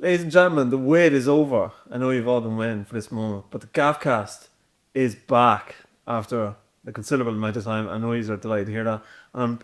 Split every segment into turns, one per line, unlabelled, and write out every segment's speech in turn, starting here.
Ladies and gentlemen, the wait is over. I know you've all been waiting for this moment, but the Gaff Cast is back after a considerable amount of time. I know you're delighted to hear that.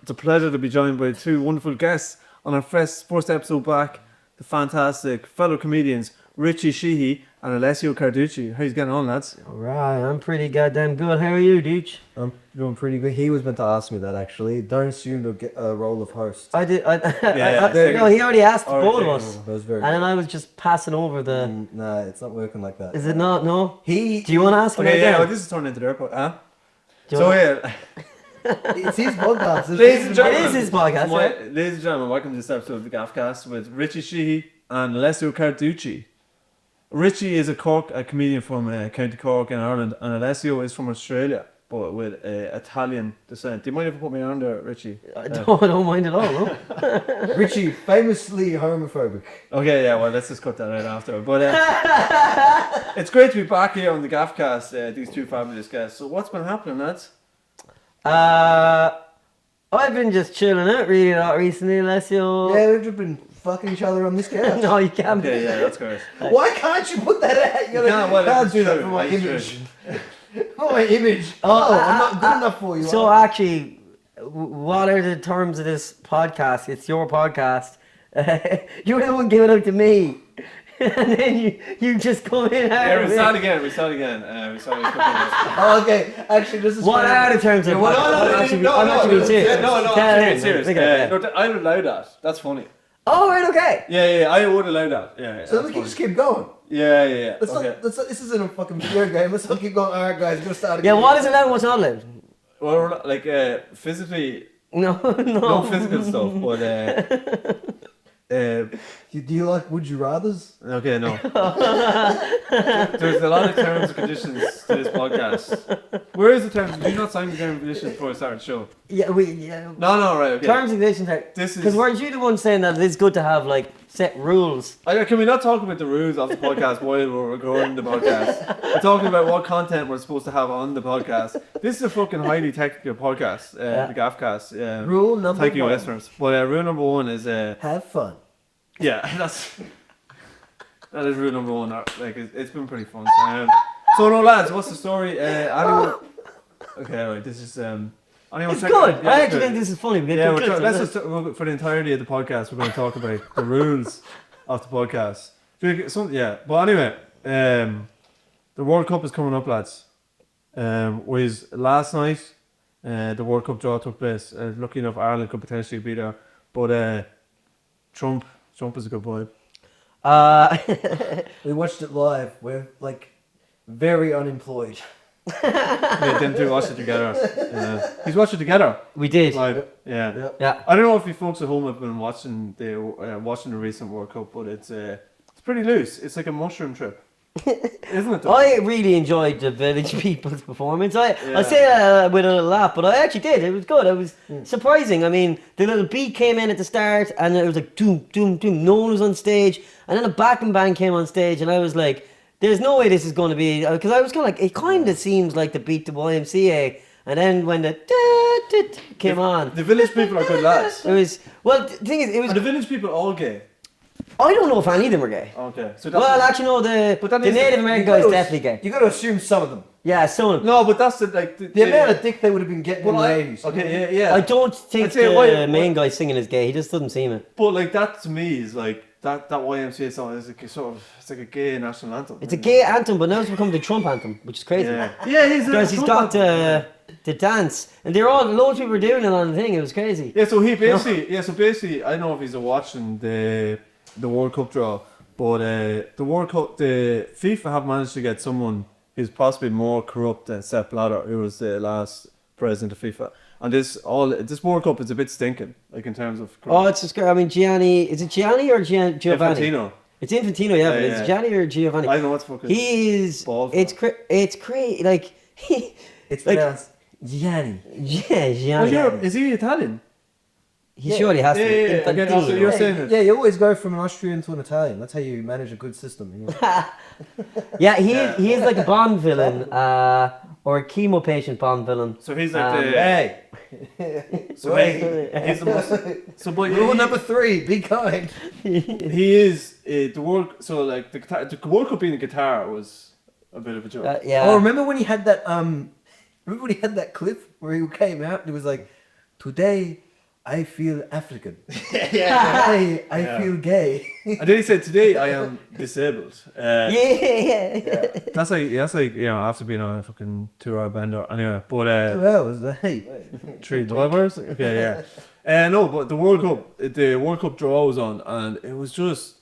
It's a pleasure to be joined by two wonderful guests on our first episode back. The fantastic fellow comedians Richie, Sheehy and Alessio Carducci. How you getting on, lads?
Alright, I'm pretty goddamn good. How are you, Deech?
I'm doing pretty good. He was meant to ask me that actually. Don't assume to get a role of host.
I did.
Yeah,
No, he already asked
Alright,
both of
yeah,
us,
That was very
and then I was just passing over the.
Nah, it's not working like that.
Is it not? No.
Do
Do you want to ask him
Okay, yeah,
again?
well, this is turning into their podcast. Huh?
Do you
So
wanna-
yeah,
It's his podcast.
ladies and gentlemen,
It is his podcast, right?
ladies and gentlemen, welcome to this episode of the Gaff Cast with Richie Sheehy and Alessio Carducci. Richie is a comedian from County Cork in Ireland, and Alessio is from Australia, but with Italian descent. Do you mind if I put me on there, Richie?
I don't mind at all. No.
Richie, famously homophobic.
Okay, yeah, well, let's just cut that right after. But it's great to be back here on the Gaff Cast, these two fabulous guests. So what's been happening, lads?
I've been just chilling out really a lot recently, Alessio.
Yeah, we've just been fucking each other on this couch.
No, you can't.
Okay, yeah, that's great.
Why can't you put that out? You
can't, well,
can't
it's
do that
true,
for my
it's
image. For my image. I'm not good enough for you.
So actually, what are the terms of this podcast? It's your podcast. You're the one giving it out to me. And then you just come in
Yeah,
out
we
of
start
it.
again. We start again.
Oh, okay. Actually, this is
What
fair.
are the terms of the
Yeah,
podcast? I'm actually being serious.
No,
Tell
I'm
him,
serious.
think of it,
No, I would allow that. That's funny.
Oh, right, okay.
Yeah, I would allow that. Yeah,
So
that's
we can just
funny.
keep going.
Yeah.
Let's
Okay.
not, this isn't a fucking video game. Let's not keep going. Alright, guys, go start
Yeah,
again.
what is allowed and what's not allowed?
Well, we're not, like physically,
No.
no physical stuff, but
Do you like Would You Rathers?
okay, no. There's a lot of terms and conditions to this podcast. Where is the terms? Do you not sign the terms and conditions before I start the show?
Yeah,
No, right, okay.
Terms and conditions are.
This is-
Because weren't you the one saying that it's good to have like set rules?
Can we not talk about the rules of the podcast while we're recording the podcast? We're talking about what content we're supposed to have on the podcast. This is a fucking highly technical podcast, the Gaff Cast.
Rule number
Thank you,
one.
listeners. But rule number one is,
Have fun.
yeah, that is rule number one. Like, it's been pretty fun. So no, lads, what's the story? Anyone? Okay, right. This is anyone.
It's
check-
good.
yeah,
I
it's
actually
good.
think this is funny. We get
Yeah,
good clips of
let's
this.
just for the entirety of the podcast, we're going to talk about the rules of the podcast. But anyway, the World Cup is coming up, lads. Was last night the World Cup draw took place. Lucky enough, Ireland could potentially be there, but Trump is a good boy.
We watched it live. We're like very unemployed.
We didn't watch it together. He's watched it together
We did.
live. Yeah.
Yeah.
I don't know if you folks at home have been watching the recent World Cup, but it's pretty loose. It's like a mushroom trip, isn't it? Though?
I really enjoyed the village people's performance. I
Yeah.
say that with a little laugh, but I actually did. It was good. It was surprising. I mean, the little beat came in at the start, and it was like doom, doom, doom. No one was on stage, and then a backing band came on stage, and I was like, "There's no way this is going to be." Because I was kind of like, it kind of seems like the beat the YMCA, and then when the came on,
The village people are good lads.
it was the thing is, it was.
Are the village people all gay?
I don't know if any of them were gay.
Okay, so that's
Well, actually, no.
But that
The
is-
Native American guy is definitely gay.
You got to assume some of them.
Yeah, some of them.
no, but that's the
The amount of dick they would have been getting in the 80s.
Okay, yeah.
I don't think
I'd say
the main guy singing is gay. He just doesn't seem it.
But like that to me is like that YMCA song is like a sort of it's like a gay national anthem.
It's a gay anthem, but now it's become the Trump anthem, which is crazy.
Yeah,
Because he's got the dance, and loads of people were doing it on the thing. It was crazy.
Yeah, so basically, I don't know if he's watching the World Cup draw, but the World Cup, the FIFA have managed to get someone who's possibly more corrupt than Sepp Blatter, who was the last president of FIFA. And this World Cup is a bit stinking, like in terms of corruption.
Oh, it's just I mean, Gianni. Is it Gianni or Giovanni?
Infantino.
It's Infantino, yeah, but
Yeah,
it's
yeah.
Gianni or Giovanni.
I don't know what's fucking.
He is.
Balls.
It's crazy. Like
It's
like-
pronounced Gianni.
yeah,
Oh,
Gianni.
is he Italian?
He surely has to. be.
Yeah. Okay, also
Infantino.
you're saying it.
Yeah, you always go from an Austrian to an Italian. That's how you manage a good system. You know?
Yeah, he is like a Bond villain, or a chemo patient Bond villain.
So he's like the.
Hey,
So he's the most. So, but
Rule number 3: be kind.
he is the World. So like the World Cup being a guitar was a bit of a joke.
Yeah.
Oh, remember when he had that? Remember when he had that clip where he came out and he was like, "Today, I feel African. Today, I feel gay."
And then he said, "Today I am disabled."
Yeah.
That's like after being on a fucking 2-hour bender. Anyway, but
Well, was that?
12 hours. Okay, yeah. No, but the World Cup draw was on, and it was just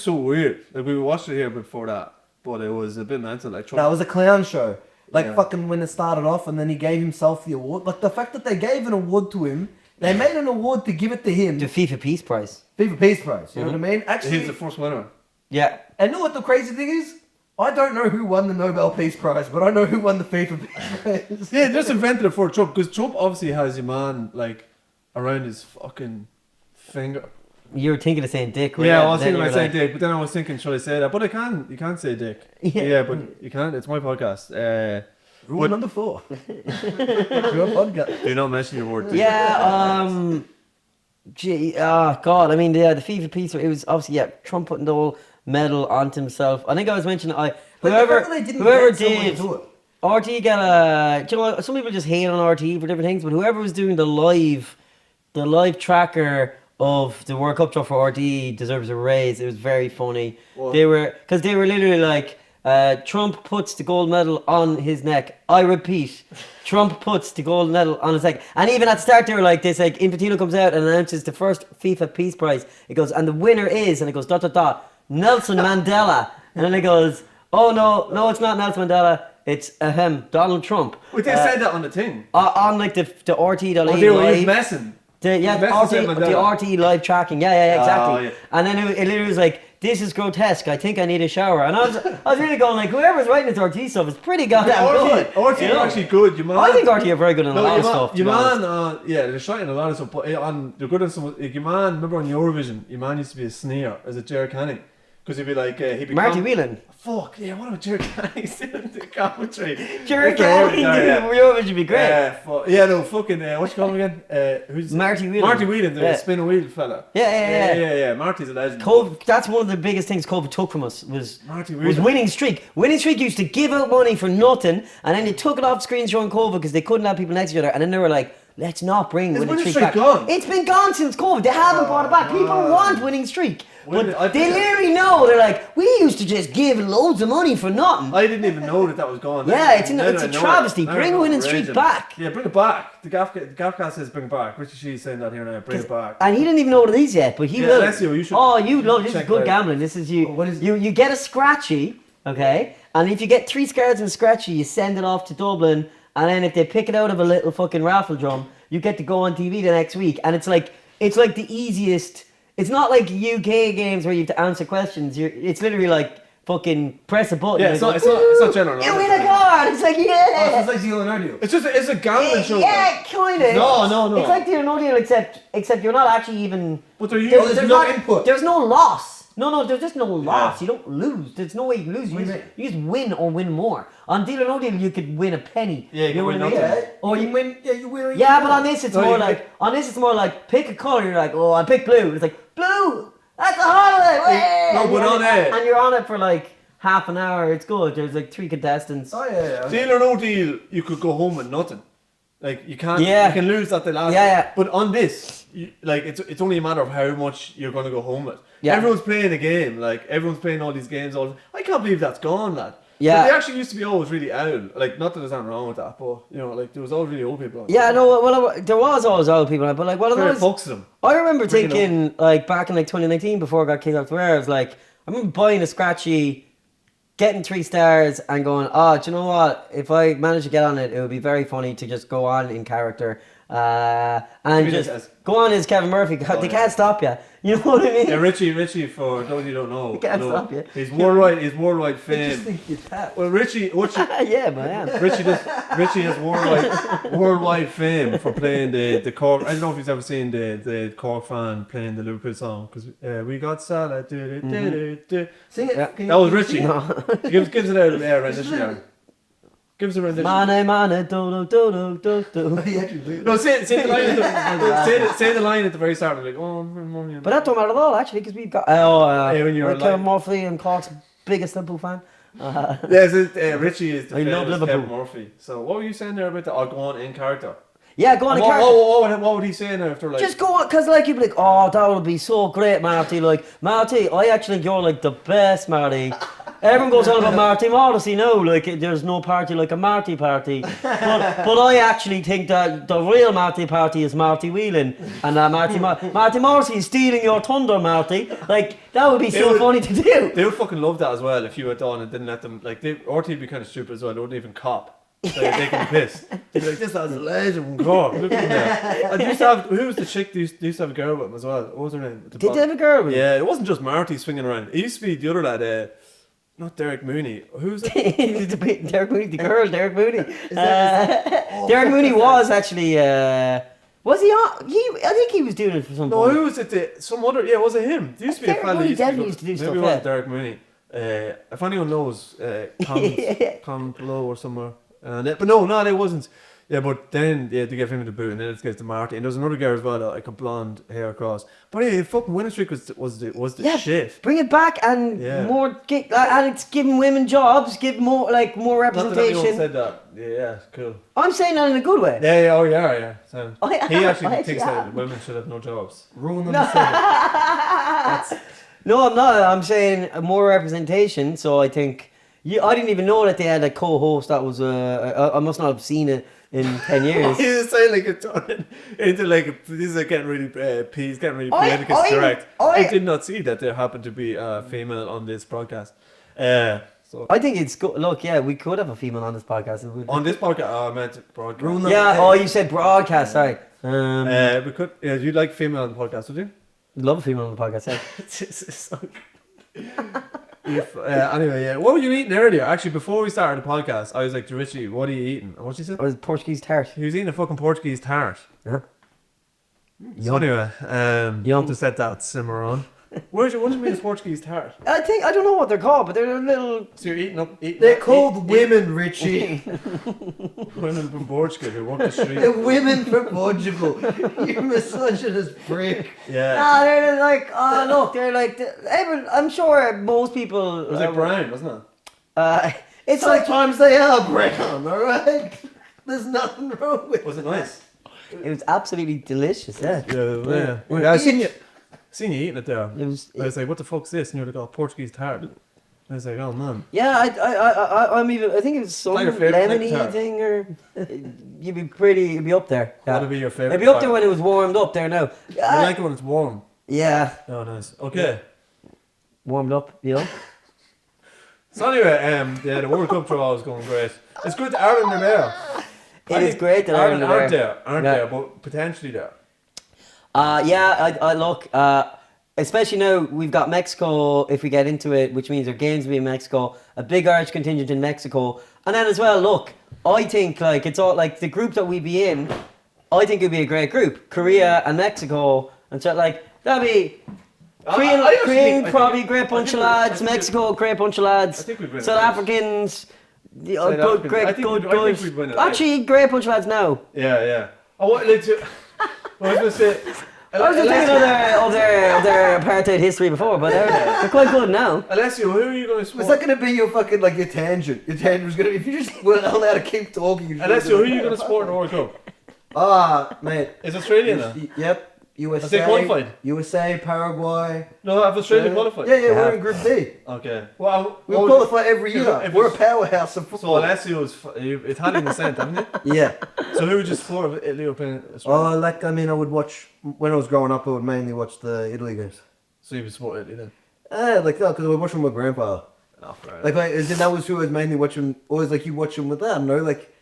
so weird. Like we watched it here before that, but it was a bit mental. Like
That was a clown show. Like
Yeah.
fucking when it started off, and then he gave himself the award. Like the fact that they gave an award to him, they made an award to give it to him.
The FIFA Peace Prize.
FIFA Peace Prize. You know what I mean? Actually,
he's the first winner.
Yeah.
and know what the crazy thing is? I don't know who won the Nobel Peace Prize, but I know who won the FIFA Peace Prize.
Yeah, they just invented it for Trump because Trump obviously has your man like around his fucking finger.
You were thinking of saying dick, right?
Yeah, I was
Then
thinking
you
about
were
saying
like,
dick, but then I was thinking, should I say that? But you can't say dick.
Yeah.
But you can't. It's my podcast.
Rule
What-
number 4. Your podcast.
Do not mention your word dick.
Yeah, gee, oh god, I mean, the FIFA piece, it was obviously, Trump putting the whole medal onto himself. I think I was mentioning, whoever did, RT got do you know what, some people just hate on RT for different things, but whoever was doing the live tracker of the World Cup draw for RT deserves a raise. It was very funny.
What?
They were literally like, Trump puts the gold medal on his neck. I repeat, Trump puts the gold medal on his neck. And even at the start, they were like this: like Infantino comes out and announces the first FIFA Peace Prize. It goes, and the winner is, and it goes dot dot dot, Nelson Mandela. And then it goes, oh no, it's not Nelson Mandela. It's Donald Trump.
But they said that on the thing.
On like the RT.E
Oh, they were
live.
messing.
The RT live tracking, exactly.
yeah.
And then it literally was like, this is grotesque. I think I need a shower. And I was really going like, whoever's writing this RT stuff is pretty goddamn good.
RT are actually good. Your man,
I think RT are very good on a lot of stuff.
Your man, they're shouting a lot of stuff, but they're good on some. Like your man, remember on Eurovision, your man used to be a sneer as a Jerry Canning. Because he'd be like, he'd be
Marty Whelan.
Fuck, yeah, what about Jerry Canning doing the commentary?
Jerry Canning doing Eurovision would be great.
No, fucking, what you call him again? Who's
Marty Whelan.
Marty Whelan, the spin a wheel fella.
Yeah.
Marty's a legend.
That's one of the biggest things COVID took from us was
Marty Whelan.
winning streak. Winning streak used to give out money for nothing, and then they took it off screens during COVID because they couldn't have people next to each other, and then they were like, let's not bring winning
winning
streak
streak
back.
gone?
It's been gone since COVID. They haven't brought it back. People want winning streak.
I
But they literally know. They're like, we used to just give loads of money for nothing.
I didn't even know that was gone.
Yeah, it's a travesty. Bring winning streak back.
Yeah, bring it back. The Gaff Cast says bring it back. Richie Sheehy saying that here now. Bring it back.
And he didn't even know what it is yet, but he will.
Alessio, you should.
Oh, you love this. Is
check
good
it out.
gambling. This is you.
What is-
You get a scratchy, okay, and if you get 3 cards in a scratchy, you send it off to Dublin, and then if they pick it out of a little fucking raffle drum, you get to go on TV the next week, and it's like the easiest. It's not like UK games where you have to answer questions. It's literally like fucking press a button.
Yeah,
and
it's
it
not,
goes,
it's not general.
you win a card. It's like yeah.
It's like Zeal and O'Neill.
It's a gambling show.
Yeah, kind of.
No.
It's like the no deal, except you're not actually even.
But they're
There's,
there's
no
no input.
There's no loss. No, there's just no loss. You don't lose. There's no way you lose.
What do you
You just win or win more. On Deal or No Deal, you could win a penny.
Yeah, you
know
can
what I
win
mean?
nothing.
Or you
win. Yeah, you win.
Yeah, but on this it's
No,
more
you
like pick a color. You're like, oh, I pick blue. It's like blue. That's a holiday.
No, but on it.
And you're on it for like half an hour. It's good. There's like 3 contestants.
Oh yeah.
Deal or no deal, you could go home with nothing. Like you can't.
Yeah.
You can lose at the last.
Yeah.
But on this, it's only a matter of how much you're going to go home with.
Yeah.
Everyone's playing a game. Like everyone's playing all these games. I can't believe that's gone, lad.
Yeah.
But they actually used to be always really old. Like not that there's anything wrong with that, but there was always really old people.
Yeah, no, well, there was always old people, but like, what
Fair
of those?
fucks to them.
I remember
Bring it
thinking, like, back in like 2019, before I got kicked off the air, I was like, I remember buying a scratchy, getting 3 stars, and going, oh, do you know what? If I managed to get on it, it would be very funny to just go on in character, and
Maybe
just
this-
go on as Kevin Murphy. They can't stop you. You know what I mean?
Yeah, Richie, for those who don't know,
Can't stop you.
He's worldwide
I just
fame.
think you tap.
Well, Richie,
Yeah, man.
Richie has worldwide fame for playing the Cork. I don't know if he's ever seen the Cork fan playing the Liverpool song because we got salad.
Sing it.
Yeah.
Can
That was
you
Richie.
sing it?
Gives it out of air rendition. Give us a rendition.
Mane, do, do, do, do, do.
He actually did.
No, say the line at say the line at the very start. Like, oh,
But that don't matter at all, actually, because we've got.
when you were
Kevin
like-
Murphy and Cork's biggest Liverpool fan.
Yes, Richie is the
I love
famous
Liverpool.
Kevin Murphy. So what were you saying there about the go on in character?
Yeah, go on,
And
a character.
what would he say now after like?
Just go on, because like you'd be like, oh, that would be so great, Marty. Like, Marty, I actually think you're like the best, Marty. Everyone goes on about Marty Morrissey now, like there's no party like a Marty party. But I actually think that the real Marty party is Marty Whelan, and Marty Morrissey is stealing your thunder, Marty. Like that would be so funny to do.
They would fucking love that as well if you went on and didn't let them like. RT would be kind of stupid as well. They wouldn't even cop. Like, they can piss. They'd be like, this guy's a legend from Cork. Look at him there. And who was the chick they used to have a girl with him as well? What was her name?
Did they have a girl with him?
Yeah, it wasn't just Marty swinging around. It used to be the other lad, not Derek Mooney. Who's it?
Derek Mooney, the girl, Derek Mooney. Derek Mooney was actually. Was he on? I think he was doing it for some.
No, who was it? Some other. Yeah, was it him? There used to be a
Derek
fella.
Mooney
Used to
definitely
go-
used to do
maybe
stuff,
it was
yeah.
Derek Mooney. If anyone knows, comment below or somewhere. But no, it wasn't. Yeah, but then they give him the boot, and then it gets to Marty, and there's another girl as well, like a blonde hair across. But yeah, fucking winning streak was the shit.
Bring it back and more. And it's giving women jobs, give more
Not that anyone
representation.
said that. Yeah, cool.
I'm saying that in a good way.
Yeah. So
I
he actually
am.
thinks that women should have no jobs.
Rule number 7.
No, I'm not. I'm saying more representation. So I think I didn't even know that they had a co-host that was. I must not have seen it in 10 years.
He's saying like it's turning into like this is getting really he's getting really politically correct. I did not see that there happened to be a female on this broadcast. So
I think it's good. Look, yeah, we could have a female on this podcast.
on this podcast, I meant broadcast.
Rule number
Yeah.
10.
Oh, you said broadcast. Sorry.
We could. Yeah, you'd like female on the podcast, would you?
Love a female on the podcast. Yeah.
So- anyway, yeah. What were you eating earlier? Actually, before we started the podcast, I was like to Richie, "What are you eating?" And what she said?
Or is it Portuguese tart?
He was eating a fucking Portuguese tart.
Yeah.
So anyway,
Yum.
to set that simmer on. What do you mean it's Portuguese tart?
I don't know what they're called, but they're a little.
So you're eating.
They're called women, Richie.
women from Portugal who walk the street.
They're women from Portugal. You misogynist prick.
Yeah.
Ah, they're like. Look, they're like. I'm sure most people.
It was like brown, wasn't it?
It's like.
Sometimes they are brown, alright? There's nothing wrong with
Was it nice?
It was absolutely delicious. Yeah.
Yeah, I seen you eating it there.
It was.
I was like, what the fuck's this? And you're like, oh, Portuguese tart. I was like, oh man.
Yeah, I'm even. I think it was some
like your favourite
lemony
tart.
thing, or you'd be up there.
That'd be your favourite.
It'd be up there when it was warmed up there now.
I like it when it's warm.
Yeah,
Oh, nice. Okay.
warmed up, you know.
So anyway, the World Cup draw is going great. It's good that Ireland are there.
It is great that Ireland are
aren't
there.
aren't
Yeah.
there, but potentially there.
I look. Especially now we've got Mexico. If we get into it, which means our games will be in Mexico, a big Irish contingent in Mexico, and then as well. Look, I think like it's all like the group that we be in. I think it'd be a great group. Korea and Mexico, and so like that'd be. Korean probably a great bunch of lads. Mexico, great bunch of lads.
I think we'd win it.
South Africans,
South Africans. I think we'd win it.
Actually, great bunch of lads now.
Yeah. I wanted to. I was gonna say.
I was just thinking of their apartheid history before, but they're quite good now.
Alessio, who are you going to
Was
support?
that going to be your fucking, like, your tangent? Your tangent was going to be, if you just weren't allowed to keep talking. You
Alessio, who are you going to support in the World Cup?
Mate.
Is Australia now?
Yep. USA.
Have they qualified?
USA, Paraguay.
No, have Australia qualified?
Yeah, we're in Group D.
Okay. Well,
We qualify every year.
if
We're a
it's-
powerhouse of
So
football.
Alessio's Italian descent, haven't you?
Yeah.
So who would you support of Italy or Australia?
I would watch, when I was growing up, I would mainly watch the Italy games.
So you would support Italy then?
Because I would watch them with my grandfather.
Oh, right.
Like, as in that was who I was mainly watching, always like you watch them with that, no? Like,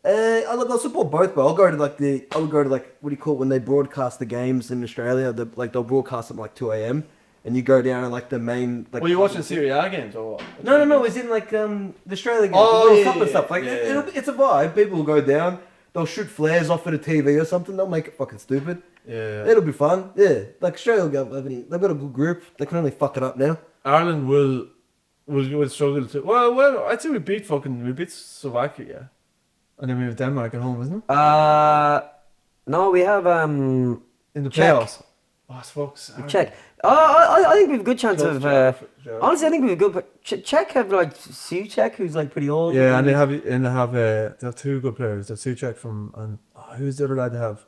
I'll support both, but I would go to what do you call it when they broadcast the games in Australia? They'll broadcast them like 2 a.m. and you go down and like the main. Like,
Were you watching Serie A games or what?
No. It's in like the Australia games.
Oh,
the World
yeah,
Cup and
yeah,
stuff. Like
yeah.
it's a vibe. People will go down. They'll shoot flares off at a TV or something. They'll make it fucking stupid.
Yeah.
It'll be fun. Yeah, like Australia will go. They've got a good group. They can only fuck it up now.
Ireland will would struggle to. Well, I'd say we beat Slovakia, and then we have Denmark at home, isn't it?
No, we have
In the
Czech.
playoffs. Oh, folks.
Czech. I think we have a good chance
Close
of.
to Czech.
Honestly, I think we have a good. Czech have like Suchek, who's like pretty old.
Yeah, and they have two good players. They have Suchek who's the other lad they have?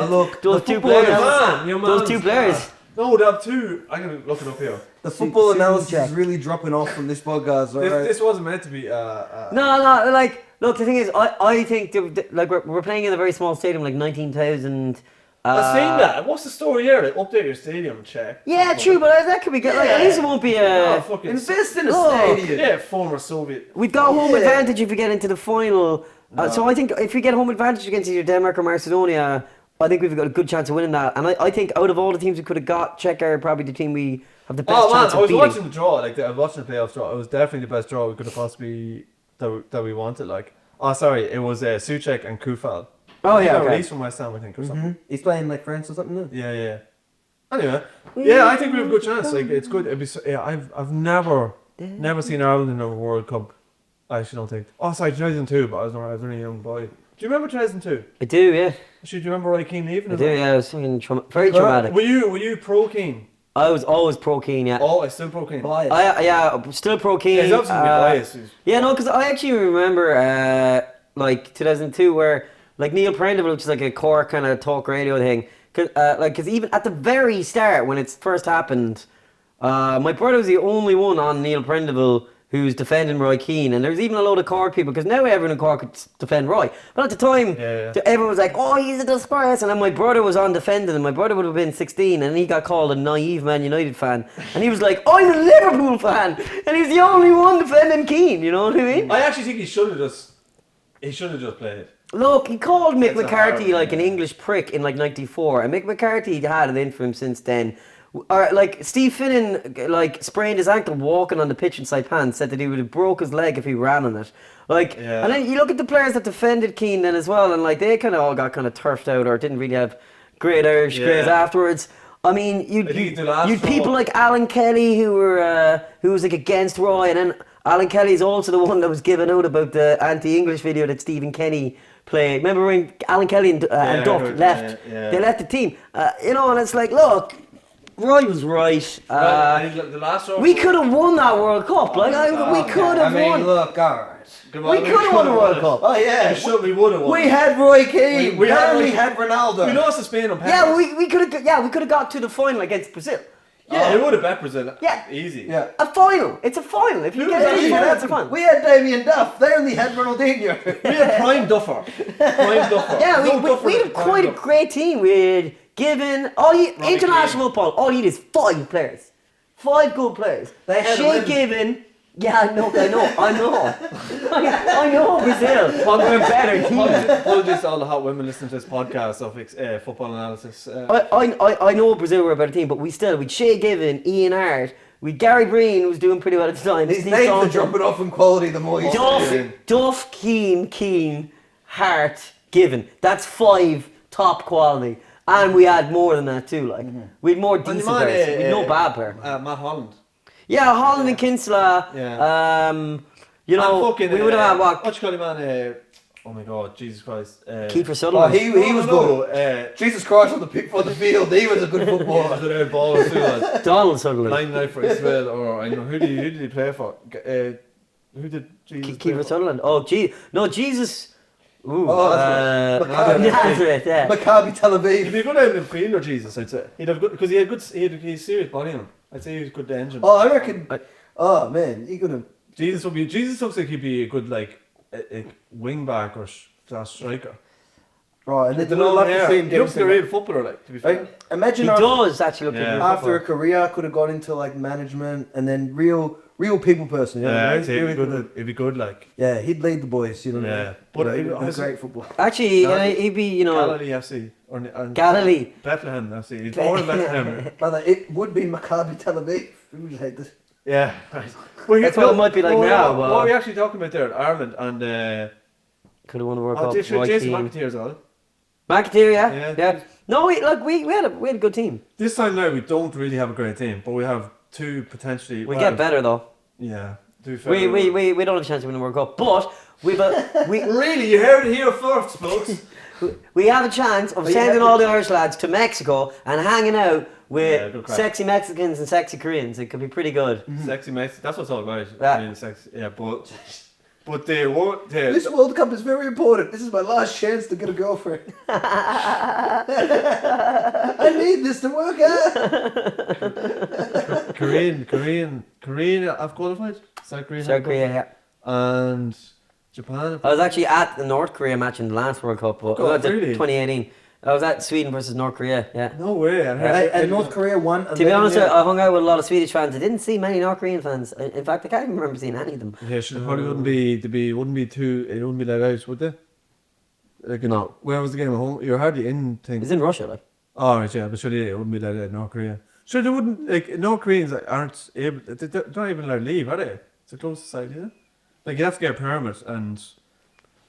Look,
those
the
two
football
players.
analysis-
Those two players.
No, they have two. I'm gonna look it up here.
The football
See-
analysis
check.
is really dropping off from this podcast. Alright?
This wasn't meant to be.
No, like, look, the thing is, I think, like, we're playing in a very small stadium, like 19,000.
I've seen that. What's the story here? Like, update your stadium, check.
Yeah, true, but that could be good. Like, at least it won't be
Oh,
a.
fucking
Invest in a
Look.
stadium.
yeah, former Soviet.
We've got home
Yeah.
advantage if we get into the final. So I think if we get home advantage against either Denmark or Macedonia, I think we've got a good chance of winning that. And I think out of all the teams we could have got, Czech are probably the team we have the best
Oh man,
chance
I
of
was
beating.
watching the draw. I was watching the playoffs draw. It was definitely the best draw we could have possibly that we wanted. Like, oh sorry, it was Suchek and Kufal.
Oh
He
yeah,
got
okay.
released from West Ham, I think, or something.
He's playing like France or something. No?
Yeah. Anyway, yeah, I think we have a good chance. Like, it's good. I've never seen Ireland in a World Cup. I actually don't think. Oh, sorry, 2002, but I was only a young boy. Do you remember 2002?
I do, yeah.
Do you remember Roy Keane leaving?
I
as
do,
well?
yeah. It was fucking very traumatic.
Were you pro Keane?
I was always pro Keane, yeah.
Oh, I still pro Keane.
Bias.
Still pro Keane.
Yeah, he's obviously biased.
Yeah, no, because I actually remember like 2002 where like Neil Prendeville, which is like a core kind of talk radio thing, because even at the very start when it first happened, my brother was the only one on Neil Prendeville who's defending Roy Keane, and there's even a load of Cork people because now everyone in Cork could defend Roy, but at the time everyone was like, oh, he's a disgrace, and then my brother was on defending him. My brother would have been 16 and he got called a naive Man United fan, and he was like, I'm a Liverpool fan, and he's the only one defending Keane, you know what I mean?
I actually think he should have just played.
Look, he called Mick
That's a
McCarthy
hard
like
one,
an English prick in like '94, and Mick McCarthy had it in for him since then. Or like Steve Finnan, like sprained his ankle walking on the pitch in Saipan, said that he would have broke his leg if he ran on it. Like,
Yeah.
and then you look at the players that defended Keane then as well, and like they kind of all got kind of turfed out or didn't really have great Irish grays afterwards. I mean, you'd people like Alan Kelly who was like against Roy, and then Alan Kelly's also the one that was given out about the anti-English video that Stephen Kenny played. Remember when Alan Kelly and Duff left? They left the team. You know, and it's like, look, Roy was right.
I think the last round
We could have won that World Cup. Like we could have won.
Look, alright.
We could have won the World Cup.
Oh yeah,
We would have won.
we had Roy Keane.
We had
barely
Roy-
had Ronaldo.
We lost to Spain on penalties.
Yeah, we could have. Yeah, we could have got to the final against Brazil.
Yeah, it would have bet Brazil.
Yeah.
Easy.
Yeah.
A final. It's a final. If you get
was
to the
that?
final, it's a final.
We had Damien Duff. They only had Ronaldinho.
We had prime Duffer.
Yeah, we had quite a great team. We had Given international football. All you need is 5 players, 5 good players.
They had
Shea
11.
Given. Yeah, I know. I know Brazil. We're better team.
Apologies to all the hot women listening to this podcast of football analysis.
I know Brazil were a better team, but we'd Shea Given, Ian Hart, we Gary Breen who was doing pretty well at the time.
These
Steve
names are
Staunton.
dropping off in quality the more you
Duff, Keane, Hart, Given. That's 5 top quality. And we had more than that too, like. We had more decent players. We had no bad player.
Matt Holland.
Yeah, Holland and Kinsella.
Yeah.
You know, we would have had
what you call him, man? Oh my God, Jesus Christ.
Kiefer
Oh,
Sutherland.
he was good. Jesus Christ on the field. He was a good footballer.
Their ball too, lad.
Donald Sutherland.
99 for Israel, or I know who did he play for? Who did Jesus play
Kiefer
for?
Sutherland. Oh, Jesus. Ooh,
Oh, that's right.
Nazareth, yeah.
Maccabi Tel Aviv.
He'd be good out in Queen or Jesus, I'd say. He'd have good because he had serious body on him. I'd say he was good to engine.
Oh, I reckon. Oh man, he could have.
Jesus looks like he'd be a good like a wing back or striker.
Right, and
I
it's
don't know.
love to see him
He
do
looks like a real footballer, like, to be fair.
Like, imagine
He does actually look
Yeah.
like
after a career could have gone into like management and then real people person. You know,
Yeah,
right?
I'd say it'd be good, like.
Yeah, he'd lead the boys. You know,
Yeah.
but
But
he'd be
I-
great football.
Actually,
No.
he'd be, you know,
Galilee FC or
Galilee.
Bethlehem FC. He's born in Bethlehem.
Brother, it would be Maccabi Tel Aviv. Who would hate this?
Yeah. Right. Well,
That's what it might be like now, but-
What are we actually talking about there? Ireland and
Could have won the World Cup.
Jason
Roy Keane.
McAteer as well.
McAteer,
Yeah.
yeah. No, we had a good team.
This time now we don't really have a great team, but we have two potentially.
We get better though.
Yeah.
We don't have a chance to win the World Cup, but we
Really, you heard it here first, folks.
we have a chance of sending all the Irish lads to Mexico and hanging out with
good crack.
sexy Mexicans and sexy Koreans. It could be pretty good.
Sexy Mexican. That's what it's all about.
Yeah.
Being sexy. Yeah, but they won't.
This World Cup is very important. This is my last chance to get a girlfriend. I need this to work out.
Korean have qualified. South Korea.
South Korea, yeah.
And Japan.
I was actually at the North Korea match in the last World Cup.
Really?
2018. I was at Sweden versus North Korea, yeah.
No way.
And North Korea won.
To be honest, I hung out with a lot of Swedish fans. I didn't see many North Korean fans. In fact, I can't even remember seeing any of them.
Yeah, sure. Probably wouldn't be too. It wouldn't be let out, would they? Like,
No.
Where was the game at home? You're hardly in thing.
It's in Russia, like.
Oh, right, yeah, but surely it wouldn't be let out in North Korea. Sure, they wouldn't. Like, North Koreans aren't able. They're not even allowed to leave, are they? It's a closed society, yeah. Like, you have to get a permit, and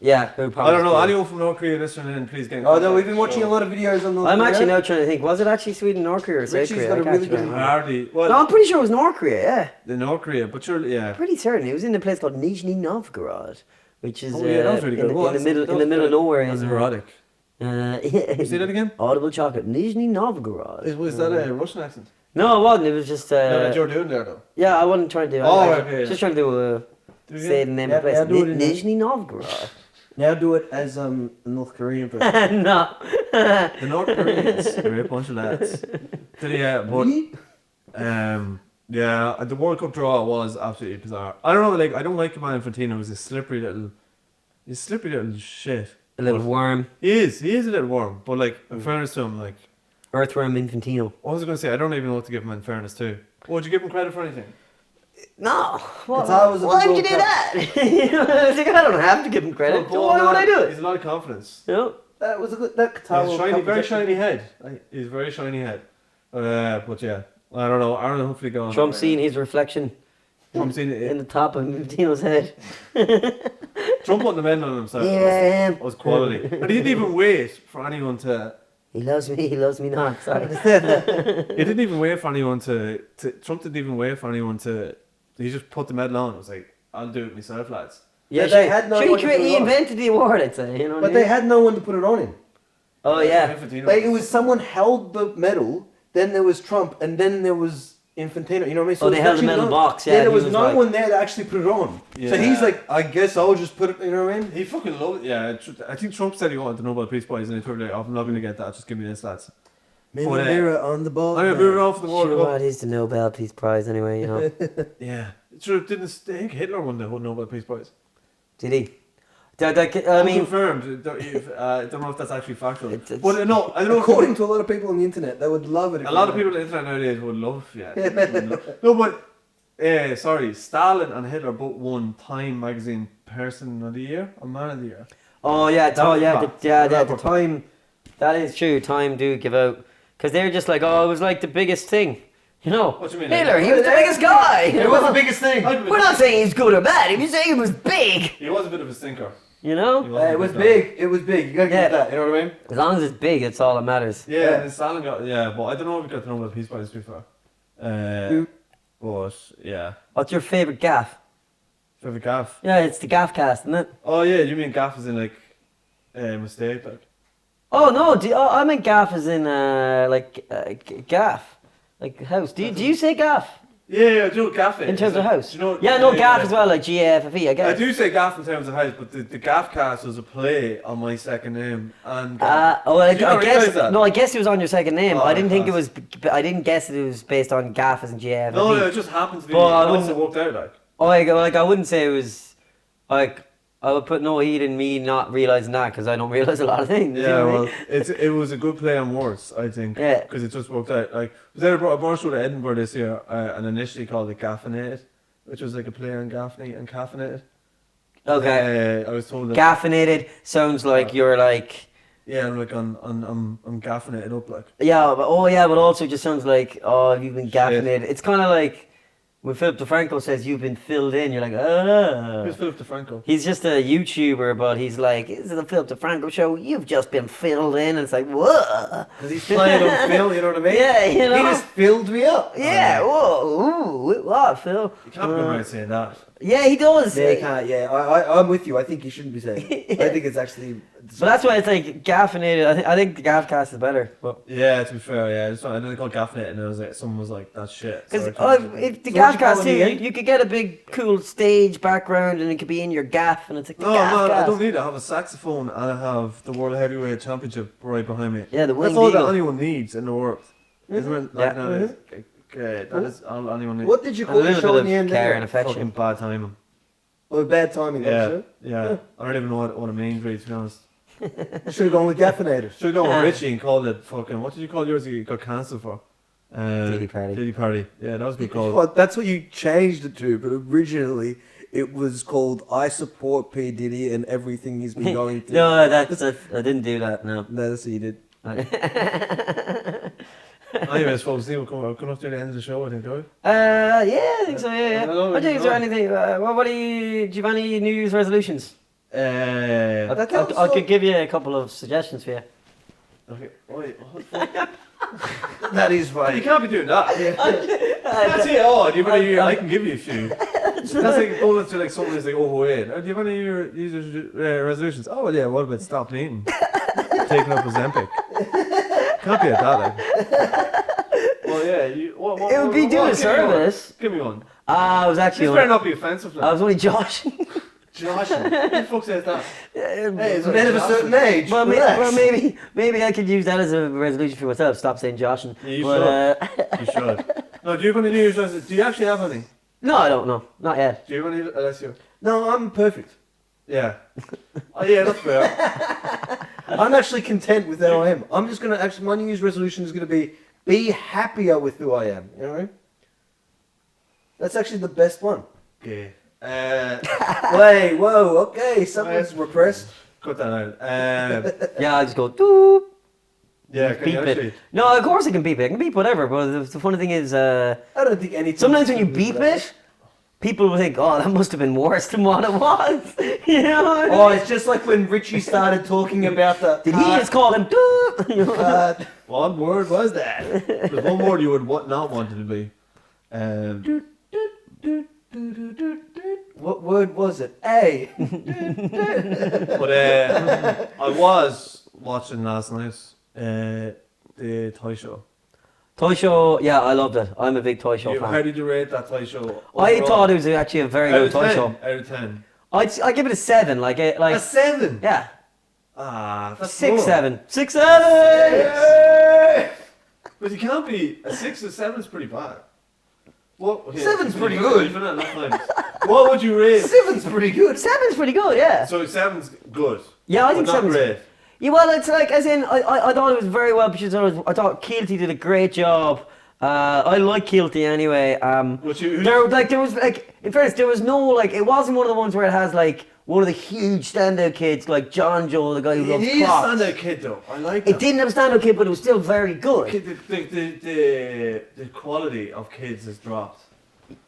Yeah,
I don't know. Anyone from North Korea listening in, please get.
Oh no, we've been watching a lot of videos on North
I'm
Korea.
actually now trying to think. Was it actually Sweden, North Korea, or South
Richie's
Korea?
got a
I can't
really good
remember.
Hardly. Well,
No, I'm pretty sure it was North Korea. Yeah,
the North Korea, but surely, yeah.
pretty certain. It was in a place called Nizhny Novgorod, which is
Oh, yeah, that was really good.
in the middle of nowhere.
That's
in,
erotic. You say that again?
Audible chocolate, Nizhny Novgorod.
Was that a Russian accent?
No, it wasn't. It was just.
No, that you're doing there though.
Yeah, I wasn't trying to do.
Oh,
I
okay, yeah.
Just trying to say the name of the
Yeah,
place.
do it in
Nizhny Novgorod.
Now do it as a North Korean person.
No.
The North Koreans, they're a bunch of lads. Yeah, but yeah, the World Cup draw was absolutely bizarre. I don't know, like I don't like Commander Infantino. He's a slippery little shit.
A little
But
worm.
He is a little worm. But like, in fairness to him, like,
Earthworm Infantino.
what was I going to say? I don't even know what to give him in fairness to. Would you give him credit for anything?
No.
It's always a
Why
good
would you do
World
that? I was like, I don't have to give him credit.
Well,
Why would I do
He's
it?
a lot of confidence.
You know?
That was a good. That Qatar
He's
World
shiny,
Cup
very
was
shiny head. He's very shiny head. But yeah, I don't know. Ireland hopefully go on.
Trump seeing his reflection
Trump seen
in
it.
the top of Infantino's head.
Trump put the men on himself.
Yeah.
Was quality. And he didn't even wait for anyone to.
He loves me not. Sorry.
He didn't even wait for anyone to. Trump didn't even wait for anyone to. He just put the medal on. It was like, I'll do it myself, lads.
Yeah,
They had no one to put it
he
on.
invented the award, I'd say. You know what
But
I
they
mean?
had no one to put it on in.
Oh, yeah.
Infantino.
Like it was someone held the medal, then there was Trump, and then there was Infantino. You know what I mean?
Oh, they
it was
held the
actually
medal
no-
box, yeah,
There
he
was
was
no
like-
one there to actually put it on. So
Yeah.
he's like, I guess I'll just put it. You know what I mean?
He fucking loved it. Yeah, I think Trump said he wanted the Nobel Peace Prize, and he told me, I'm not going to get that. Just give me this, lads.
Mirror on the ball.
I'm moving on for the World
Sure,
Cup.
what is the Nobel Peace Prize anyway, you know?
Yeah. True, didn't I think Hitler won the whole Nobel Peace Prize?
Did he? I mean,
Unconfirmed. I don't know if that's actually factual.
It's-
But no, I don't know.
According to a lot of people on the internet, they would love it. If
A
you
lot of
won.
people on the internet nowadays would love, No, but sorry, Stalin and Hitler both won Time magazine Person of the Year or Man of the Year.
oh yeah,
That was fact.
the time, that is true. Time do give out because they're just like, oh, it was like the biggest thing, you know.
What do you mean?
Hitler, he was the biggest guy.
It was the biggest thing.
We're not saying he's good or bad. He was saying it was big,
He was a bit of a stinker.
you know.
It was big. It was big. You gotta
Yeah.
get that. You know what I mean?
As long as it's big, it's all that matters.
Yeah, and Stalin got but I don't know if he got the Nobel Peace Prize before. But yeah,
What's your favorite gaff?
favorite gaff.
Yeah, it's the Gaff Cast, isn't it?
Oh yeah, you mean gaff is in like mistake like.
Oh no, I meant gaff as in gaff, like house. Do you say gaff
Yeah, I do gaff it.
in terms
It's
of
like,
house?
do you know,
Yeah, no, gaff as well, like GAFFE. I
I
guess.
do say gaff in terms of house, but the Gaff Cast was a play on my second name and gaff.
Well,
Did you not
I guess
realise that?
no. I guess it was on your second name.
Oh,
I didn't think it
class.
was. I didn't guess it was based on gaff as in GAFFE.
No, it just happened to be.
But I
It
wouldn't-
also worked out like.
I wouldn't say it was like. I would put no heat in me not realizing that because I don't realize a lot of things. you
Yeah,
know what I
well,
mean?
it was a good play on words, I think.
Yeah.
Because it just worked out. Like, was there a bar show at Edinburgh this year, and initially called it Gaffinated, which was like a play on Gaffney and Caffeinated.
Okay.
I was told that.
Gaffinated sounds like you're like.
Yeah, I'm like I'm gaffing it up like.
Yeah, but but also it just sounds like, oh, have you been gaffinated? It's kind of like, When Philip DeFranco says you've been filled in, you're like, ah.
Who's Philip DeFranco?
He's just a YouTuber, but he's like, this is the Philip DeFranco show. You've just been filled in. And it's like, whoa.
Because he's playing on Phil, you know what I mean?
Yeah, you know.
He just filled me up.
Yeah, whoa, ooh, what, Phil?
You can't be around saying that.
Yeah, he does.
Yeah, you can't, yeah. I'm with you. I think you shouldn't be saying it. I think it's actually...
But that's why it's like gaffinated. I think the Gaff Cast is better. But
Yeah, to be fair, yeah. I know they called Gaffnet, and it was like, someone was like, that's shit.
because
Sorry,
if the
So
Gaff
what you
Cast
call
too,
it again?
you could get a big cool stage background, and it could be in your gaff, and it's like the
No,
Gaff
man, I
Cast.
don't need it. I have a saxophone and I have the World Heavyweight Championship right behind me.
Yeah, the
That's
Winged
all
Eagle.
that anyone needs in the world. Isn't it?
Yeah.
Like, that is all anyone needs.
What did you
And a
call the
little
show
bit
in the
of
end?
care
anyway?
and affection.
Fucking bad timing.
Oh, bad timing, that
Yeah,
show.
yeah. I don't even know what it means, really, to be honest.
Should have gone with Gaffinator.
Should have gone with Richie and called it fucking, what did you call yours you got cancelled for?
Diddy Party.
Diddy Party. Yeah, that was be called.
Well, that's what you changed it to, but originally it was called I Support P. Diddy and Everything He's Been Going Through.
No, that's I didn't do that. No.
No, that's what you did.
Anyways, folks, we're coming up to the end of the show, I think, do we?
Yeah, I think so. Yeah,
I don't know,
yeah. I think is there
no.
anything? What do you have any New Year's resolutions? I could give you a couple of suggestions for you.
Okay, wait, what the fuck?
That is
You
funny.
can't be doing that. That's it, oh, do you have any, I can give you a few. That's like going to like something that's like, oh wait, do you have any New Year's resolutions? Oh well, yeah, what about stopping eating? Taking up Ozempic. Can't be at that, like. Well, yeah, what,
It would be doing a
give me one.
service.
Give me one.
I was actually.
This better not be offensive,
I
like.
was only joshing.
Josh, who the fuck says that?
Hey, it's men of a certain age.
Well,
Relax.
maybe I could use that as a resolution for myself. Stop saying joshing.
Yeah, you
But,
should. You should. No, do you have any New Year's resolutions? Do you actually have any?
no, I don't know. Not yet.
Do you have any, Alessio?
No, I'm perfect.
Yeah. Oh yeah, that's fair.
I'm actually content with who I am. I'm just gonna actually my New Year's resolution is gonna be happier with who I am. You know? That's actually the best one.
Okay.
Wait, whoa, okay, something's repressed.
Cut that out.
Yeah, I just go doop.
Yeah, can
Beep
you actually?
it. No, of course I can beep it. I can beep whatever. But the funny thing is,
I don't think anything.
sometimes when you beep it, people will think, "Oh, that must have been worse than what it was." You know?
Oh, it's just like when Richie started talking about the.
Did he just call him doop? You know?
What word was that? There's one word you would not want it to be.
What word was it? A.
But I was watching last night the toy show.
Toy show, yeah, I loved it. I'm a big toy show
How
fan.
did you rate that toy show?
I
overall?
thought it was actually a very
out
good
of
toy
10,
show.
Out of 10.
I'd give it a 7.
A 7.
Yeah,
Ah, that's
6,
low.
7, 6, 7.
Yeah. But you can't be a 6 or 7 is pretty bad. What? Okay,
7's pretty
you've
good.
done it enough times. What would you rate?
7's pretty good.
7's pretty good, yeah.
So 7's good.
Yeah, I
but
think
not
7's
great.
Yeah, well, it's like, as in, I thought it was very well produced. I thought Keelty did a great job. I like Keelty anyway.
Which you,
There was like, in fairness, there was no like, it wasn't one of the ones where it has like one of the huge standout kids like John Joe, the guy who loves
He is a
clocks.
standout kid though. I like
It
that.
didn't have a standout kid, but it was still very good.
The quality of kids has dropped.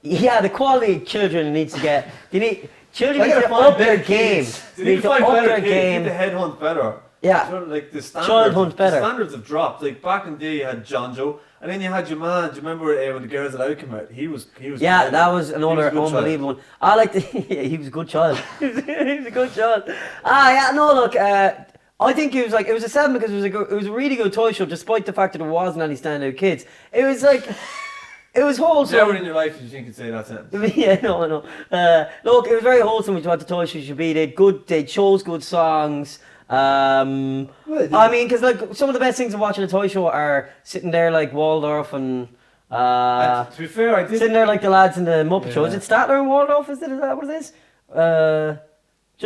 Yeah, the quality of children needs to get. Children
They
need
gotta
to
find
up their
better
game.
kids.
They
They need to find
up
better
their
kids.
game.
Need to headhunt better.
Yeah.
Sort of like the standards.
Child hunt better.
The standards have dropped. Like back in the day, you had John Joe, and then you had your man. Do you remember when the Girls Aloud came out? He was.
Yeah, that was another
he was a good
unbelievable one. I like the. Yeah, he was a good child. he was a good child. Yeah, no, look. I think it was a 7 because it was a really good toy show, despite the fact that there wasn't any standout kids. It was like. It was wholesome.
Never in your life did you think you'd say that sentence.
Yeah, no. Look, it was very wholesome, which is what the toy show should be. They chose good songs. I mean, because like some of the best things of watching a toy show are sitting there like Waldorf and
To be fair, I did.
sitting there like the lads in the Muppet Show. Is
Yeah.
it Statler and Waldorf? Is that what it is? Do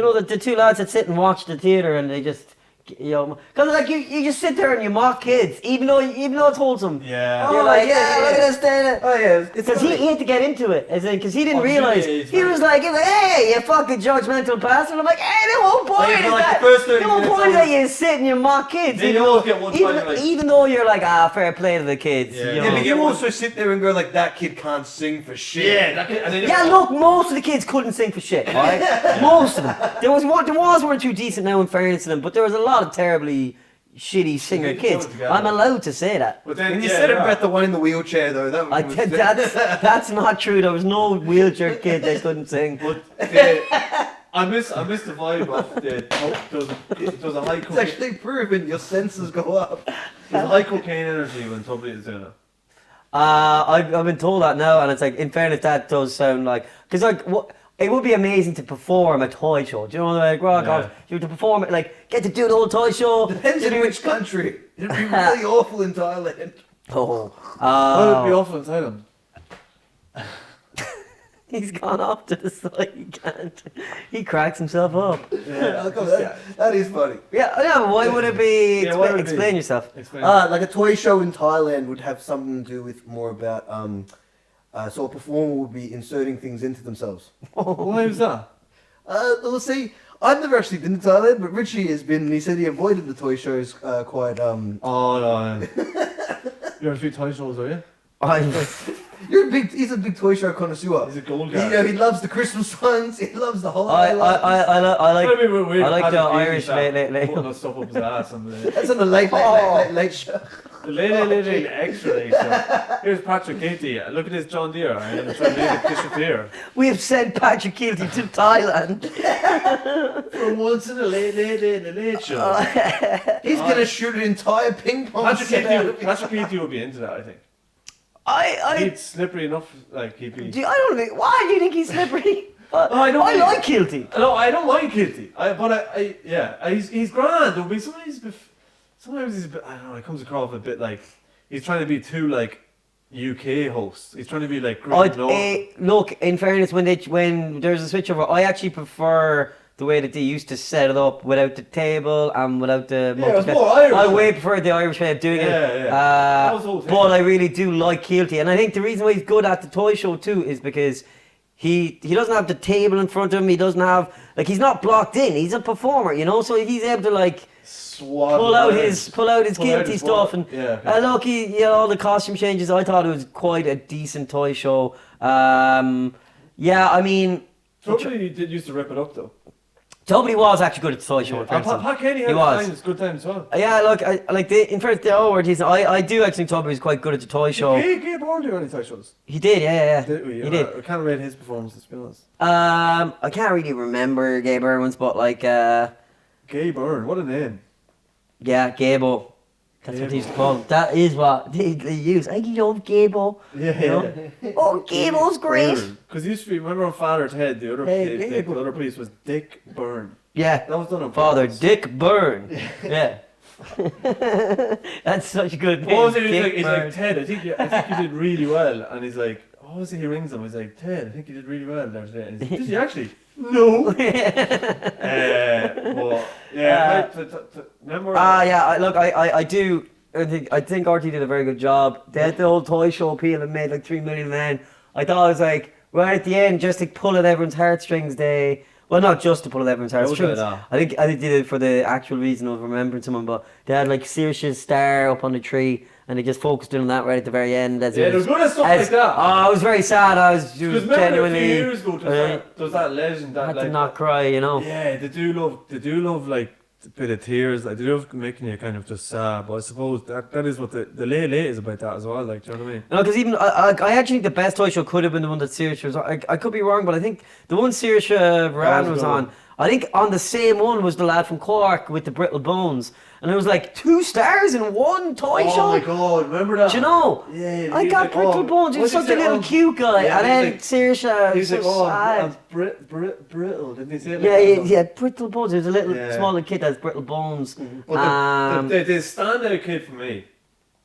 you know the two lads that sit and watch the theatre and they just you know, because like you just sit there and you mock kids, even though it's wholesome.
Yeah.
You're like, yeah, look at this thing.
Oh yeah,
Because he had to get into it, as in, because he didn't
Oh,
realize.
yeah,
He was like, hey, you fucking judgmental bastard. I'm like, hey, the whole point is
like
that.
the first 30
The whole
minutes
point is
always-
that you sit and you mock kids.
Then
Even
you
though,
always get one
even,
time, like-
even though you're like, fair play to the kids.
Yeah.
You
Yeah,
know?
but you also sit there and go like, that kid can't sing for shit.
Yeah, that kid, and then
Yeah, look, most of the kids couldn't sing for shit, right? Most of them. There was one or two decent now in fairness to them, but there was a lot of terribly shitty singer
didn't
kids.
go together.
I'm allowed to say that.
But then
When you
yeah,
said
yeah.
about the one in the wheelchair though, that was
That's not true. There was no wheelchair kid that couldn't sing.
But I miss the vibe of there's a high
It's
cocaine,
actually proven your senses go up.
there's a high cocaine energy when somebody is doing it.
I've been told that now, and it's like, in fairness, that does sound like, because like it would be amazing to perform a toy show. Do you know, like rock
Yeah.
off, you to perform it, like get to do the whole toy show.
Depends in which country. It'd be really awful in Thailand.
Oh,
Why would it be awful inside him?
he's gone off to the side. He can't. He cracks himself up.
Yeah,
Oh, come on, that is funny.
Yeah, but why would it be?
Yeah, why would it be?
Explain yourself.
Explain.
Like a toy show in Thailand would have something to do with more about so a performer would be inserting things into themselves.
Why was that?
We'll see. I've never actually been to Thailand, but Richie has been. And he said he avoided the toy shows quite.
Oh no. You're a few toy shows, are you?
He's a big toy show connoisseur.
He's a gold
You
guy.
know, he loves the Christmas ones. He loves the
I
holiday ones.
like.
That'd be a bit weird.
I like the
Patrick
Irish
Keating
late.
putting that stuff up his ass and the
That's on the late show.
late extra late show. Here's Patrick Keating. Look at this John Deere. I'm gonna try to make it disappear.
We have sent Patrick Keating to Thailand.
For once in a late show.
He's gonna shoot an entire ping pong set out of it.
Patrick Keating would be into that, I think.
I
He's slippery enough, like he'd be.
don't think. Why do you think he's slippery?
I don't
I
think-
like Keating.
No, I don't mind Keating. He's grand. There'll be sometimes he's a bit. I don't know. He comes across a bit like he's trying to be too like UK host. He's trying to be like great.
Look, in fairness, when there's a switchover, I actually prefer the way that they used to set it up without the table and without the.
Yeah, it was more Irish.
I way prefer the Irish way of doing it.
Yeah. That was the whole thing.
But I really do like Keelty, and I think the reason why he's good at the toy show too is because he doesn't have the table in front of him. He doesn't have he's not blocked in. He's a performer, you know, so he's able to like. Pull out his guilty stuff and look, all the costume changes. I thought it was quite a decent toy show. I mean,
Somebody did used to rip it up though.
Tobey was actually good at the toy show.
And Pat Kenny had times, good times as well.
Yeah, look, in fact, they all were decent. I do actually think Tobey was quite good at the toy show.
Gay Byrne do any toy shows?
He did, yeah.
Did we?
He did.
I can't rate his performance, to be honest.
I can't really remember Gay Byrne ones, but
Gay Byrne, what a name.
yeah, Gable. That's what they used to call him. That is what they use. I love Gable.
Yeah.
Oh, Gable's great.
Because used to be, remember on Father's Head, the other piece was Dick Byrne.
Yeah.
That was done on
Father
purpose.
Dick Byrne. Yeah. That's such a good name.
What was it?
Dick
He's
Byrne.
like, Ted, I think you did really well. And he's like, what was it? He rings him. He's like, Ted, I think you did really well there today. And he's like, did you actually? No. Well, yeah. Remember?
I do. I think RT did a very good job. They had the whole toy show appeal and made like 3 million then. I thought it was like right at the end, just to pull at everyone's heartstrings. Well, not just to pull at everyone's heartstrings. I think they did it for the actual reason of remembering someone. But they had like Saoirse's star up on the tree, and they just focused in on that right at the very end.
They were good at stuff like that.
Oh, I was very sad. I was
Because remember
genuinely.
a few years ago, there's that legend that
I had
like
to not cry, you know.
yeah, they do love like a bit of tears, like they love making you kind of just sad. But I suppose that is what the late is about that as well. Like, do you know what I mean?
No, because even I actually think the best toy show could have been the one that Saoirse was on. I could be wrong, but I think the one Saoirse Ronan was on. I think on the same one was the lad from Cork with the brittle bones, and it was like 2 stars in one toy show.
Oh my god, remember that?
Do you know?
Yeah.
I got brittle bones. He was such a little cute guy, and then Saoirse was
He's
so
like,
sad.
brittle. Didn't they say it like that?
Yeah, brittle bones. There's a little small little kid that has brittle bones.
But the standout kid for me,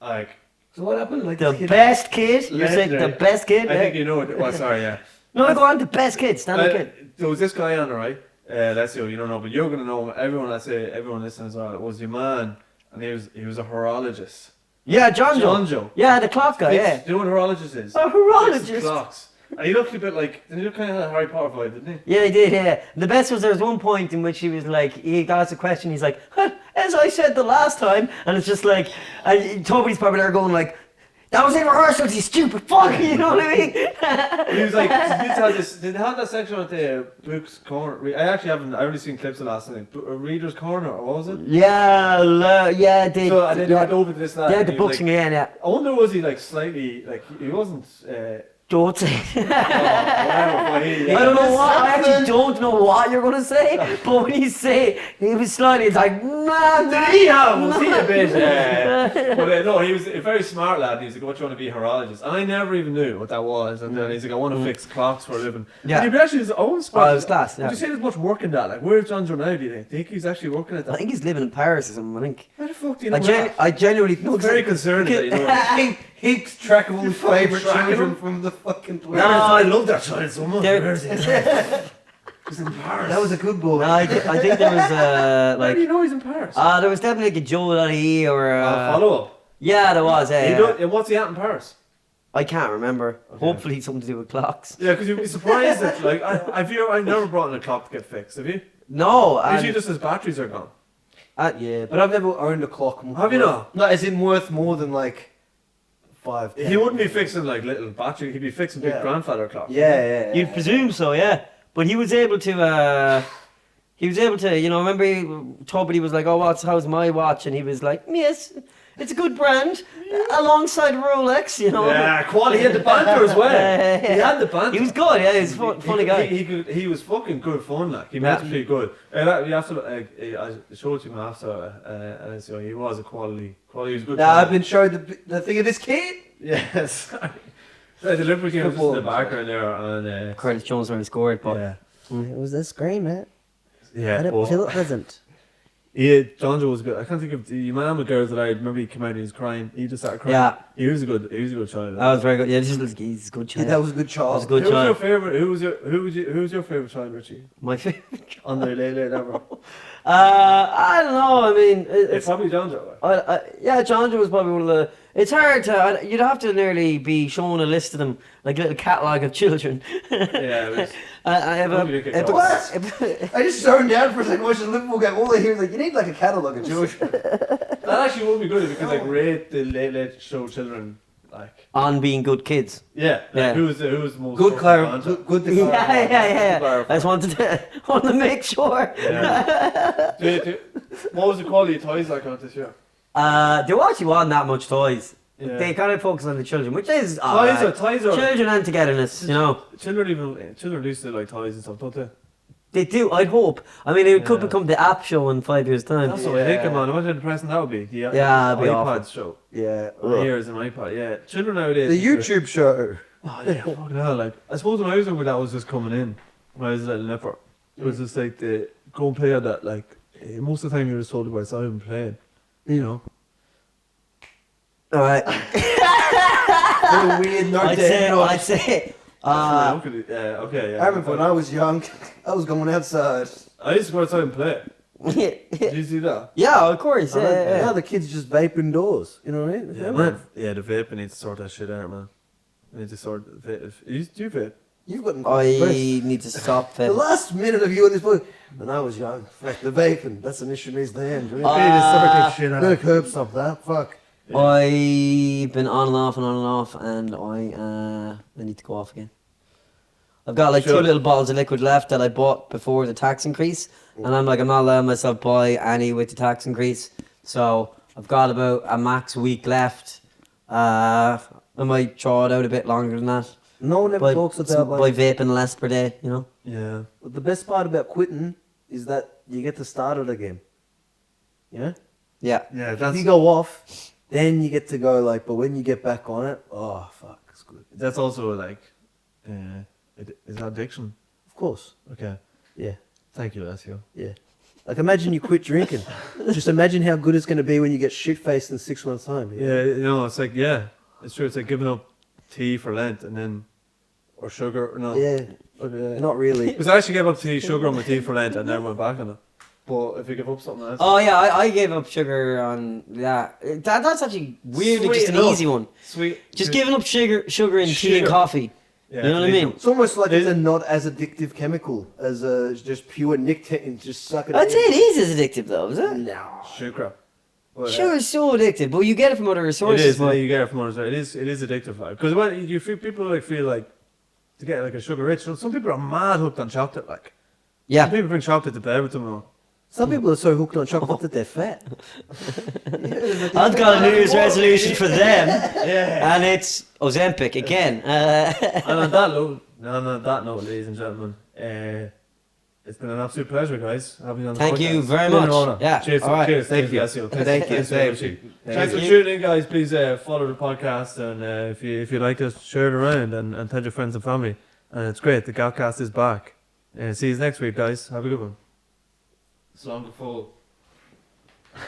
like.
So what happened? Like
The
this kid-
best kid. You're saying the best kid.
I think you know it. Well, sorry, yeah.
No, go on. The best kid. Stand-up kid.
There was this guy on, right? Alessio, you don't know, but you're gonna know him. Everyone, I say, everyone listening as well. It was your man, and he was a horologist.
Yeah, John
John
Joe.
Joe.
Yeah, the clock guy. Yeah.
Do you know what a horologist is?
A horologist.
Fixes clocks. And he looked a bit like, did he look kind of Harry Potter vibe, didn't he?
Yeah, he did, yeah. The best was there was one point in which he was like, he got asked a question, he's like, as I said the last time, and it's just like, and Toby's probably there going like, that was in rehearsal, you stupid fuck, you know what I mean?
He was like, did they have that section at the Book's Corner? I actually haven't, I only seen clips of last night. Reader's Corner, or what was it?
Yeah, they.
So, and then they had to open this and that.
Yeah,
and
the
he was
books
like,
again, yeah.
I wonder, was he like slightly, like, he wasn't,
Don't say.
whatever,
I don't know what. I actually don't know what you're gonna say. But when you say he was slightly, it's like nah.
Did he have? Was he a bit? But no, he was a very smart lad. He's like, "What do you want to be a horologist?" And I never even knew what that was. And then he's like, "I want to fix clocks for a living."
Yeah.
And he actually his own spot.
Oh, it was class. Yeah.
Would you say there's much work in that? Like, where's John Joe now? Do you think he's actually working at that?
I think he's living in Paris or something. I think.
Why the fuck do you know that?
I genuinely.
I'm very concerned that you know that.
He keeps track of all his favourite
tracking
children
him?
from the fucking
No, I love that child so much.
There-
Where is he? He's in Paris.
That was a good boy.
No, I think there was
How do you
like
know he's in Paris?
there was definitely like a Joe.ie or
Follow up.
yeah, there was.
What's he at in Paris?
I can't remember.
Okay.
Hopefully something to do with clocks.
Yeah, because you'd be surprised that like I've never brought in a clock to get fixed. Have you?
No,
Usually just his batteries are gone.
Yeah, but I've never owned a clock.
Have you not?
No, as in worth more than like 5.
He wouldn't be fixing like little battery. He'd be fixing big
Yeah.
grandfather clocks.
Yeah.
you'd presume so, yeah. But he was able to. You know. Remember, Toby was like, "Oh, how's my watch?" And he was like, "Yes, it's a good brand, alongside Rolex." You know.
Yeah, quality. He had the banter as well. He had the banter.
He was good. Yeah, he was a funny guy.
He was fucking good fun. Like he made it pretty good. You have to. I showed you him after, and so he was a quality. He was good.
Now I've been showed the thing of this kid.
Yes. The Liverpool game was just in the background there, and
Curtis Jones when he scored, but
yeah.
It was this screen, man.
Yeah,
I didn't feel it pleasant.
yeah, John Joe was good. I can't think of the man with girls that I remember. He came out and he was crying. He just started crying.
Yeah.
He was a good child.
that was very good. Yeah, he's a good
Yeah,
child.
that was a good child.
That was a good
Who was your
child.
favorite? Who was your favorite child, Richie?
My favorite.
On the late ever.
I don't know. I mean,
It's
it's
probably John Joe.
yeah, John Joe was probably one of the. It's hard to. You'd have to nearly be showing a list of them, like a little catalogue of children.
Yeah, it was.
I have
Probably did get
What? I just zoned out for a second watching the Liverpool game. All I hear is like, you need like a catalogue of Jewish.
That actually would be good if you could like rate the late show children. Like
on being good kids.
yeah,
Yeah.
Who's the most
Good
fucking
clarify.
content?
Good to
Yeah,
clarify.
yeah.
clarify.
I just wanted to make sure.
Yeah. What was the quality of toys like on this year?
There actually wasn't that much toys.
Yeah.
They kind of focus on the children, which is
Toys
alright.
are
Children and togetherness, you know.
children used to like toys and stuff, don't they?
They do. I'd hope. I mean, it could
Yeah.
become the app show in 5 years' time.
That's what I think, man. Imagine depressing that would be. The
Yeah, it'd be
iPad
awful.
show.
Yeah.
Here is an iPad. Yeah, children nowadays.
The YouTube show.
Oh yeah, fucking hell. Like I suppose when I was younger, that was just coming in. When I was a little nipper, it was just like the go and play at that. Like most of the time, you were just told about Simon playing. You know.
All right.
Little weird nerd.
I'd say.
Okay, yeah.
I remember when I was young, I was going outside.
I used to go outside and play. Did you see that?
Yeah, of course. Yeah.
Now the kids just vape indoors. You know what I mean?
Yeah, man. Yeah, the vape needs to sort that shit out, man. They need to sort the vape. Do you vape?
You've gotten
I
impressed.
need to stop
The
it.
last minute of you on this book, when I was young, fuck, the vaping, that's an issue needs to end. You know?
They need to sort that shit
I'm gonna
out.
curb stop that, fuck.
I've been on and off and on and off, and I need to go off again. I've got like
Sure.
2 little bottles of liquid left that I bought before the tax increase, and I'm like, I'm not allowing myself buy any with the tax increase. So I've got about a max week left. I might draw it out a bit longer than that.
No one ever
By,
talks about
by
like,
vaping less per day, you know.
Yeah.
but the best part about quitting is that you get to start it again. Yeah?
Yeah.
Yeah,
If
that's
you go off, then you get to go like, but when you get back on it, oh fuck, it's good.
that's also like, is that addiction?
Of course.
Okay.
Yeah.
Thank you, Alessio.
Yeah. Like imagine you quit drinking. Just imagine how good it's gonna be when you get shit faced in 6 months' time.
Yeah, you know, it's like it's true. It's like giving up tea for Lent and then or sugar. No.
Yeah, not really.
Because I actually gave up sugar on my tea for Lent and never went back on it. But if you give up something else,
Oh yeah, I gave up sugar on that. That's actually weirdly just an
enough.
easy one.
Sweet.
Just giving up sugar in tea and
Sugar.
coffee.
Yeah,
You know what I mean?
It's almost like it's a not as addictive chemical as just pure nicotine. Just suck it.
I'd say it is as addictive though, is it?
No.
Sugar. But,
Sugar is so addictive, but you get it from other
It
resources.
is.
but-
You get it from others. It is addictive. Because when you feel people feel like to get like a sugar rich. Some people are mad hooked on chocolate. Like
Yeah.
some people bring chocolate to bed with them. All.
Some people are so hooked on chocolate that they're fat.
I've got a New Year's resolution for them,
Yeah.
and it's Ozempic again.
And on that note, ladies and gentlemen, it's been an absolute pleasure, guys, having you on the
Thank
podcast.
you very
It's been an
much.
honour.
Yeah.
Cheers.
All right.
Cheers.
Thank you.
Alessio.
Thank you.
Richie. Thanks for
you.
tuning in, guys. Please follow the podcast, and if you like us, share it around and tell your friends and family. And it's great. The Gaff Cast is back. See you next week, guys. Have a good one. Slán go fóill.